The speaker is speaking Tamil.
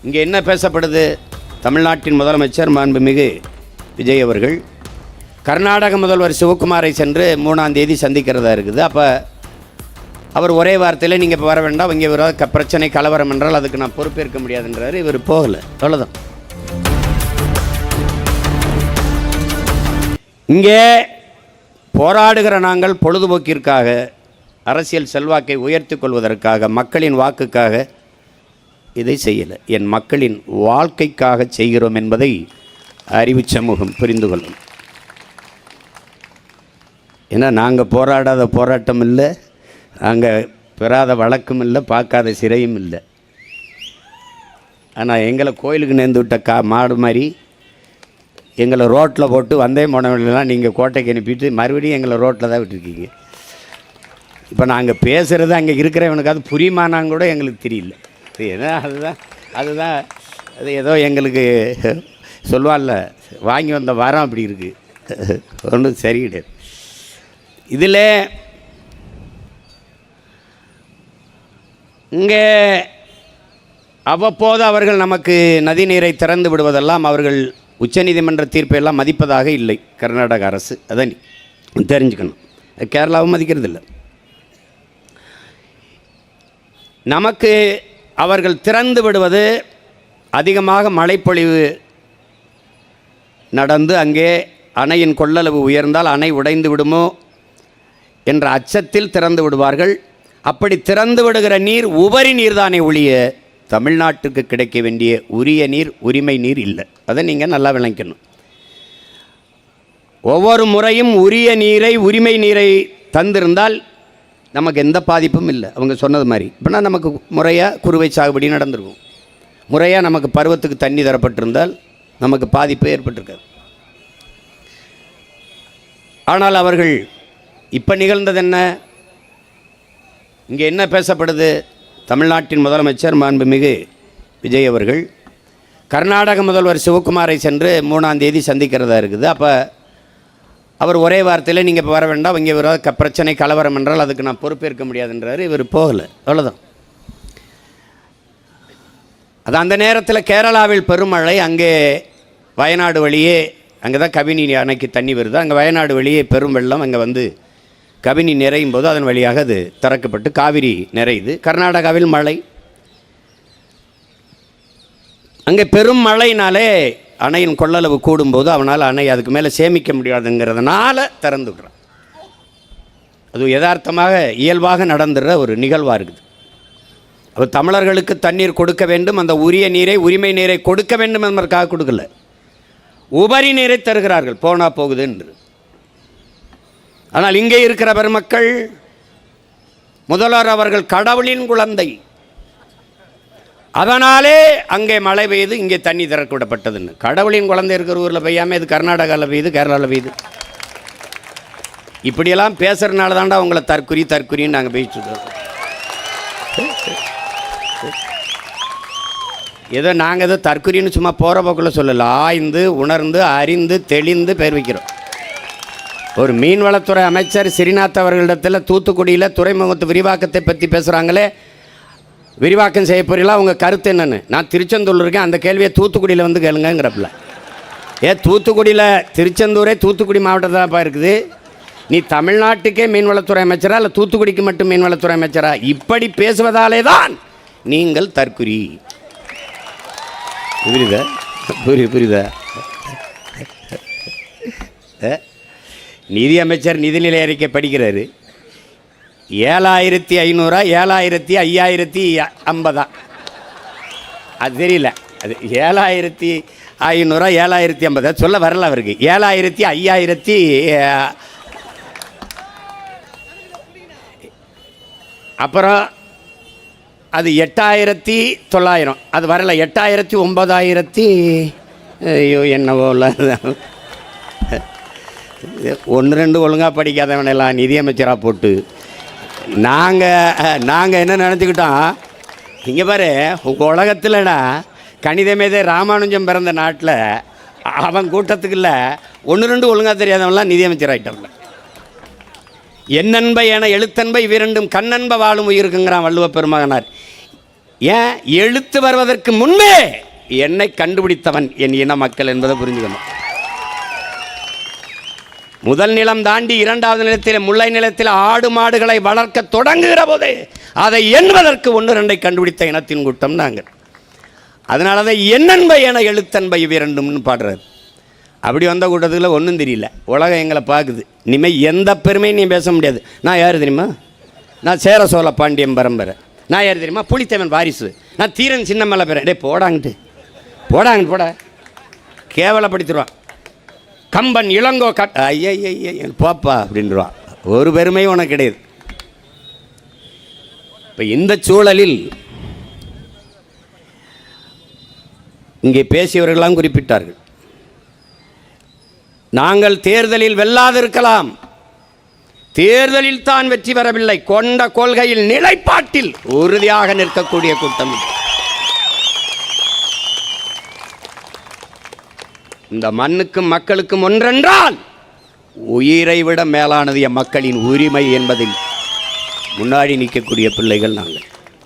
இங்கே என்ன பேசப்படுது? தமிழ்நாட்டின் முதலமைச்சர் மாண்புமிகு விஜய் அவர்கள் கர்நாடக முதல்வர் சிவகுமாரை சென்று 3ஆம் தேதி சந்திக்கிறதா இருக்குது. அப்போ அவர் ஒரே வார்த்தையில் நீங்கள் இப்போ வர வேண்டாம், இங்கே வர பிரச்சனை கலவரம் என்றால் அதுக்கு நான் பொறுப்பேற்க முடியாதுன்றாரு. இவர் போகலை, அவ்வளோதான். இங்கே போராடுகிற நாங்கள் பொழுதுபோக்கிற்காக, அரசியல் செல்வாக்கை உயர்த்தி கொள்வதற்காக, மக்களின் வாக்குக்காக இதை செய்யலை. என் மக்களின் வாழ்க்கைக்காக செய்கிறோம் என்பதை அறிவு சமூகம் புரிந்து கொள்ளும். ஏன்னா நாங்கள் போராடாத போராட்டம் இல்லை, நாங்கள் பெறாத வழக்கும் இல்லை, பார்க்காத சிறையும் இல்லை. ஆனால் எங்களை கோயிலுக்கு நேர்ந்து விட்ட மாடு மாதிரி எங்களை ரோட்டில் போட்டு வந்தே போனவங்களெல்லாம் நீங்கள் கோட்டைக்கு அனுப்பிட்டு மறுபடியும் எங்களை ரோட்டில் தான் விட்டுருக்கீங்க. இப்போ நாங்கள் பேசுகிறது அங்கே இருக்கிறவனுக்காவது புரியுமானாங்க கூட எங்களுக்கு தெரியல. ஏன்னா அதுதான் அது ஏதோ எங்களுக்கு சொல்லுவான்ல, வாங்கி வந்த வாரம் அப்படி இருக்குது, ஒன்றும் சரி கிடையாது. இதில் இங்கே அவ்வப்போது அவர்கள் நமக்கு நதிநீரை திறந்து விடுவதெல்லாம் அவர்கள் உச்சநீதிமன்ற தீர்ப்பையெல்லாம் மதிப்பதாக இல்லை கர்நாடக அரசு. அதை தெரிஞ்சுக்கணும். கேரளாவும் மதிக்கிறதில்லை. நமக்கு அவர்கள் திறந்து விடுவது அதிகமாக மழைப்பொழிவு நடந்து அங்கே அணையின் கொள்ளளவு உயர்ந்தால் அணை உடைந்து விடுமோ என்ற அச்சத்தில் திறந்து விடுவார்கள். அப்படி திறந்து விடுகிற நீர் உபரி நீர்தானே ஒழிய தமிழ்நாட்டுக்கு கிடைக்க வேண்டிய உரிய நீர், உரிமை நீர் இல்லை. அதை நீங்கள் நல்லா விளங்கணும். ஒவ்வொரு முறையும் உரிய நீரை, உரிமை நீரை தந்திருந்தால் நமக்கு எந்த பாதிப்பும் இல்லை. அவங்க சொன்னது மாதிரி இப்போனா நமக்கு முறையாக குறுவை சாகுபடி நடந்திருக்கும், முறையாக நமக்கு பருவத்துக்கு தண்ணி தரப்பட்டிருந்தால் நமக்கு பாதிப்பு ஏற்பட்டிருக்காது. ஆனால் அவர்கள் இப்போ நிகழ்ந்தது என்ன? இங்கே என்ன பேசப்படுது? தமிழ்நாட்டின் முதலமைச்சர் மாண்புமிகு விஜய் அவர்கள் கர்நாடக முதல்வர் சிவகுமாரை சென்று 3ஆம் தேதி சந்திக்கிறதா இருக்குது. அப்போ அவர் ஒரே வார்த்தையில் நீங்கள் இப்போ வர வேண்டாம், இங்கே வர பிரச்சனை கலவரம் என்றால் அதுக்கு நான் பொறுப்பேற்க முடியாதுன்றாரு. இவர் போகலை, அவ்வளோதான். அது அந்த நேரத்தில் கேரளாவில் பெருமழை, அங்கே வயநாடு வழியே, அங்கே தான் கபினி அணைக்கு தண்ணி வருது, அங்கே வயநாடு வழியே பெரும் வெள்ளம், அங்கே வந்து கபினி நிறையும் போது அதன் வழியாக அது திறக்கப்பட்டு காவிரி நிறையுது. கர்நாடகாவில் மழை, அங்கே பெரும் மழையினாலே அணையின் கொள்ளளவு கூடும்போது அவனால் அணை அதுக்கு மேலே சேமிக்க முடியாதுங்கிறதுனால திறந்து விடுறான். அது யதார்த்தமாக இயல்பாக நடந்துடுற ஒரு நிகழ்வாக இருக்குது. அப்போ தமிழர்களுக்கு தண்ணீர் கொடுக்க வேண்டும், அந்த உரிய நீரை, உரிமை நீரை கொடுக்க வேண்டும் என்பதற்காக கொடுக்கல, உபரி நீரை தருகிறார்கள் போனால் போகுது என்று. ஆனால் இங்கே இருக்கிற பெருமக்கள், முதல்வர் அவர்கள் கடவுளின் குழந்தை, அதனாலே அங்கே மழை பெய்யுது, இங்கே தண்ணி திறக்க விடப்பட்டதுன்னு. கடவுளின் குழந்தை இருக்கிற ஊரில் பெய்யாமல் இது கர்நாடகாவில் பெய்யுது, கேரளாவில் பெய்யுது. இப்படியெல்லாம் பேசுகிறதுனால தாண்டா உங்களை தற்குறின்னு நாங்கள் பேசிட்டு. ஏதோ நாங்கள் ஏதோ தற்குறின்னு சும்மா போகிற போக்குள்ள சொல்லலை, ஆய்ந்து உணர்ந்து அறிந்து தெளிந்து பேர் வைக்கிறோம். ஒரு மீன்வளத்துறை அமைச்சர் ஸ்ரீநாத் அவர்களிடத்தில் தூத்துக்குடியில் துறைமுகத்து விரிவாக்கத்தை பற்றி பேசுகிறாங்களே, விரிவாக்கம் செய்ய போறீங்களா, உங்கள் கருத்து என்னென்னு. நான் திருச்செந்தூர் இருக்கேன், அந்த கேள்வியை தூத்துக்குடியில் வந்து கேளுங்கிறப்பில்ல. தூத்துக்குடியில், திருச்செந்தூரே தூத்துக்குடி மாவட்டத்தில் தான்ப்பா இருக்குது. நீ தமிழ்நாட்டுக்கே மீன்வளத்துறை அமைச்சரா இல்லை தூத்துக்குடிக்கு மட்டும் மீன்வளத்துறை அமைச்சரா? இப்படி பேசுவதாலே தான் நீங்கள் தற்குறி. புரியுதா? நிதியமைச்சர் நிதிநிலை அறிக்கை படிக்கிறாரு. 7500 7550 அது தெரியல, அது 7500 7050 சொல்ல வரல அவருக்கு. 7500 அப்புறம் அது 8900 அது வரல. 8000 9000 ஐயோ என்னவோ இல்லை. 1-2 ஒழுங்காக படிக்காதவனெல்லாம் நிதியமைச்சராக போட்டு நாங்கள் என்ன நினச்சிக்கிட்டோம், இங்கே பாரு உங்கள் உலகத்தில்டா கணிதமேதே ராமானுஜம் பிறந்த நாட்டில் அவன் கூட்டத்துக்கு இல்லை 1-2 ஒழுங்காக தெரியாதவன்லாம் நிதியமைச்சர் ஆகிட்டவன்ல. என்னன்பை என எழுத்தன்பை இவ்விரண்டும் கண்ணன்ப வாழும் உயிருக்குங்கிறான் வள்ளுவ பெருமகனார். ஏன்? எழுத்து வருவதற்கு முன்பே என்னை கண்டுபிடித்தவன் என் இன மக்கள் என்பதை புரிஞ்சுக்கணும். முதல் நிலம் தாண்டி இரண்டாவது நிலத்தில், முல்லை நிலத்தில் ஆடு மாடுகளை வளர்க்க தொடங்குகிற போது அதை எண்ணுவதற்கு 1-2 கண்டுபிடித்த இனத்தின் கூட்டம் நாங்கள். அதனால தான் என்னன்பை என எழுத்தன்பை இவ்விரண்டும்னு பாடுறாரு. அப்படி வந்த கூட்டத்தில் ஒன்றும் தெரியல. உலகம் எங்களை பார்க்குது. இனிமேல் எந்த பெருமையும் நீ பேச முடியாது. நான் யார் தெரியுமா? நான் சேர சோழ பாண்டியன் பரம்பரை. நான் யார் தெரியுமா? புலித்தேவன் வாரிசு. நான் தீரன் சின்ன மேலே பேரன். டே போடாங்கிட்டு போட கேவலப்படுத்திடுவான். கம்பன் இளங்கோ ஐய போப்பா அப்படின்றான். ஒரு பெருமையும் உனக்கு கிடையாது. இப்போ இந்த சூழலில் இங்கே பேசியவர்களெல்லாம் குறிப்பிட்டார்கள், நாங்கள் தேர்தலில் வெல்லாதிருக்கலாம், தேர்தலில் தான் வெற்றி பெறவில்லை, கொண்ட கொள்கையில் நிலைப்பாட்டில் உறுதியாக நிற்கக்கூடிய கூட்டம். இந்த மண்ணுக்கும் மக்களுக்கும் ஒன்றென்றால் உயிரை விட மேலானது என் மக்களின் உரிமை என்பதில் முன்னாடி நிற்கக்கூடிய பிள்ளைகள் நாங்கள்.